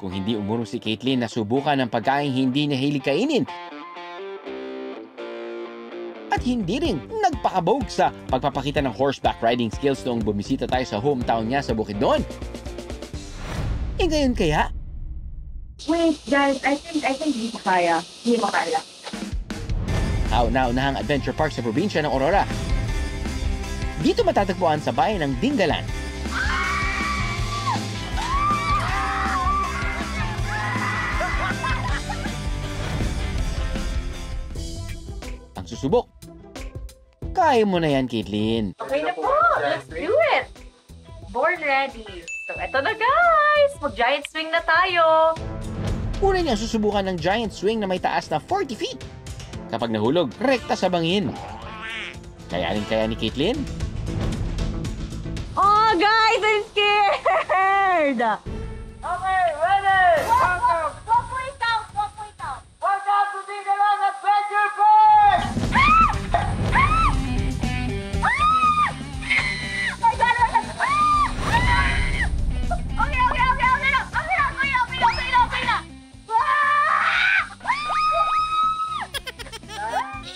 Kung hindi umurong si Caitlyn na subukan ng pagkain hindi niya hilig kainin. At hindi rin nagpakabog sa pagpapakita ng horseback riding skills noong bumisita tayo sa hometown niya sa Bukidnon. Eh ngayon kaya? Wait, guys, I think hindi ko kaya. Hindi mo kaya. Kauna-unahang adventure park sa probinsya ng Aurora. Dito matatagpuan sa bayan ng Dingalan. Ang susubok. Kaya mo na yan, Caitlyn. Okay na po, let's do it! Born ready. So, eto na guys! Mag-giant swing na tayo! Una niyang susubukan ng giant swing na may taas na 40 feet. Kapag nahulog, rekta sa bangin. Kayanin kaya ni Caitlyn? Oh, guys! I'm scared! Okay, ready! Welcome! What point out? What point out? Welcome to Dingalan Adventure Park!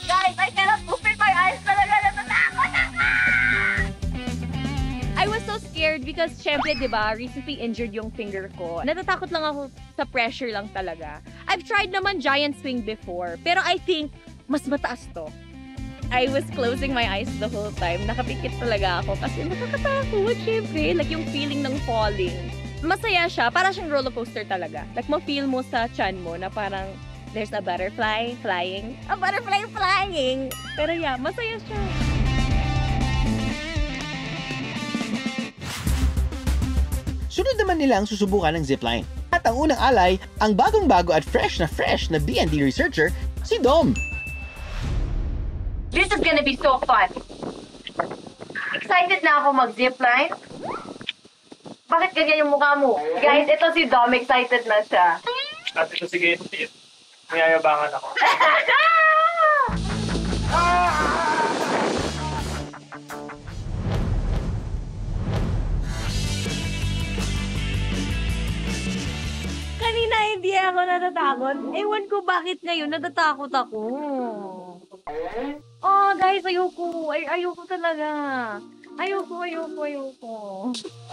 Guys, I cannot open my eyes talaga. Natatakot ako! I was so scared because syempre, di ba, recently injured yung finger ko. Natatakot lang ako sa pressure lang talaga. I've tried naman giant swing before, pero I think mas mataas to. I was closing my eyes the whole time. Nakapikit talaga ako kasi nakakatakot, syempre. Like yung feeling ng falling. Masaya siya, para siyang roller coaster talaga. Like ma-feel mo sa chan mo na parang there's a butterfly flying. A butterfly flying! Pero yeah, masaya siya. Sunod naman nila ang susubukan ng zipline. At ang unang alay, ang bagong-bago at fresh na B&D researcher, si Dom. This is gonna be so fun. Excited na ako mag-zipline. Bakit ganyan yung mukha mo? Guys, ito si Dom. Excited na siya. At ito si Caitlyn. Mayayabangan ako. Kanina hindi ako natatakot. Ewan ko bakit ngayon natatakot ako. Oh, guys, ayoko. Ayoko talaga. Ayoko.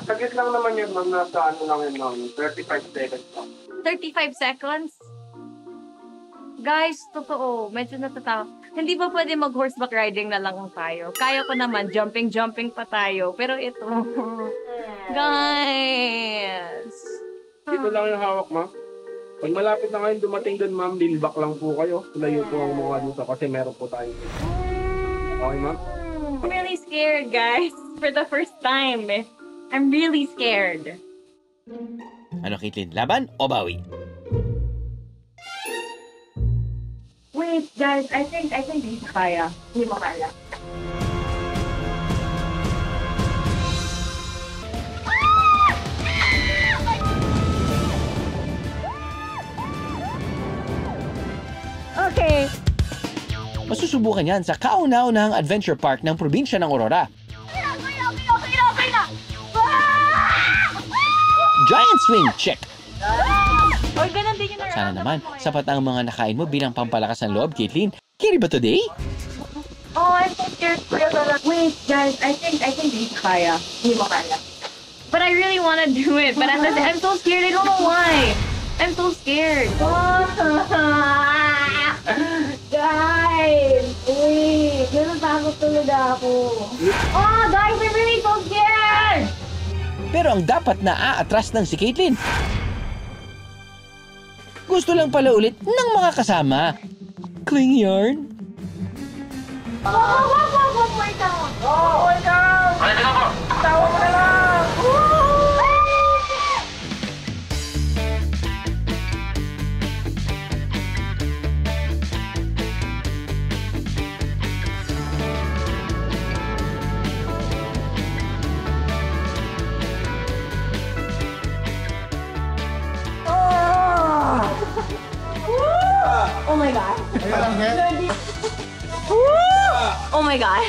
Saglit lang naman yun, ma'am. Nasa ano lang yun, ma'am. 35 seconds lang. 35 seconds? Guys, totoo. Medyo natatakot. Hindi ba pwede mag-horseback riding na lang tayo? Kaya ko naman, jumping pa tayo. Pero ito, guys. Dito lang yung hawak, ma'am. Pag malapit na ngayon dumating doon, ma'am, lean back lang po kayo. Layo po ang mga dito kasi meron po tayo. Okay, ma'am? I'm really scared, guys. For the first time. I'm really scared. Ano, Caitlyn? Laban o bawi? Wait, guys, I think hindi ko kaya. Hindi mo kaya. Okay. Masusubukan yan sa kauna-unahang adventure park ng probinsya ng Aurora. Okay na! Giant swing, check! Or ganun din yung Sana naman, sapat ang mga nakain mo bilang pampalakas ng loob, Caitlyn. Carry ba today? Oh, I'm so scared. Wait, guys, I think hindi ko kaya. Hindi mo kaya. But I really want to do it. But I'm so scared. I don't know why. I'm so scared. Guys, wait. Natatakot talaga ako. Oh, guys, I'm really so scared! Pero ang dapat na aatras ng si Caitlyn. Gusto lang pala ulit ng mga kasama. Cling yarn. Wag, wait down. Oh, wait down! Tawa mo na lang! Oh my God. Oh my God.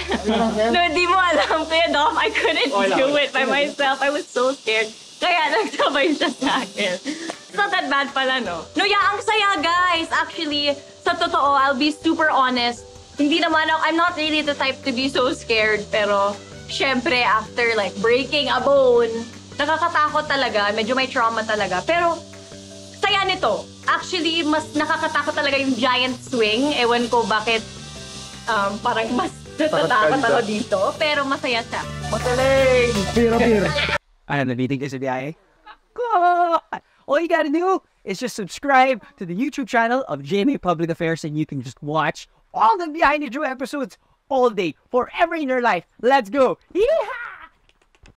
No, di mo alam. Kuya Dom, I couldn't do it by myself. I was so scared. Kaya nagsabay siya sa akin. It's not that that bad pala, no? No, yeah, ang saya, guys. Actually, sa totoo, I'll be super honest. Hindi naman ako, I'm not really the type to be so scared. Pero, syempre, after like breaking a bone, nakakatakot talaga. Medyo may trauma talaga. Pero, saya nito. Actually, mas nakakatakot talaga yung giant swing. Ewan ko bakit parang mas natatakot ako dito. Pero masaya siya. Magaling! Pero. I am the meeting this BIA. All you gotta do is just subscribe to the YouTube channel of GMA Public Affairs and you can just watch all the Behind the Drew episodes all day, forever in your life. Let's go! Yeehaw!